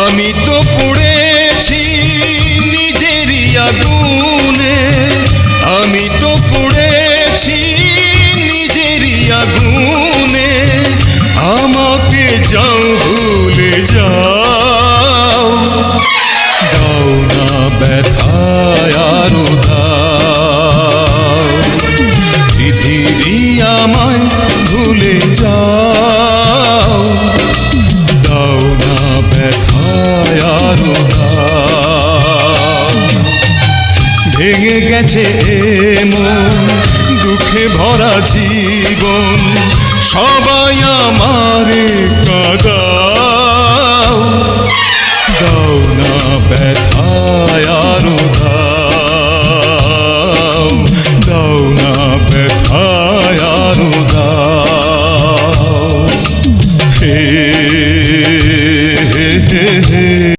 আমি তো পড়েছি নিজেরই আগুনে, আমি তো পড়েছি নিজেরই আগুনে। আমাকে যাও ভুলে যাও, দাও না ব্যথায় আরো দাও। পৃথিবী আমায় ভুলে যাও, দাও না ব্যথায় আরো দাও। ভেঙে গেছে মন, দুঃখে ভরা জীবন, সবাই আমারে কাঁদাও, দাও না ব্যথায় আরো দাও, দাও না ব্যথায় আরো দাও। হে হে হে হে।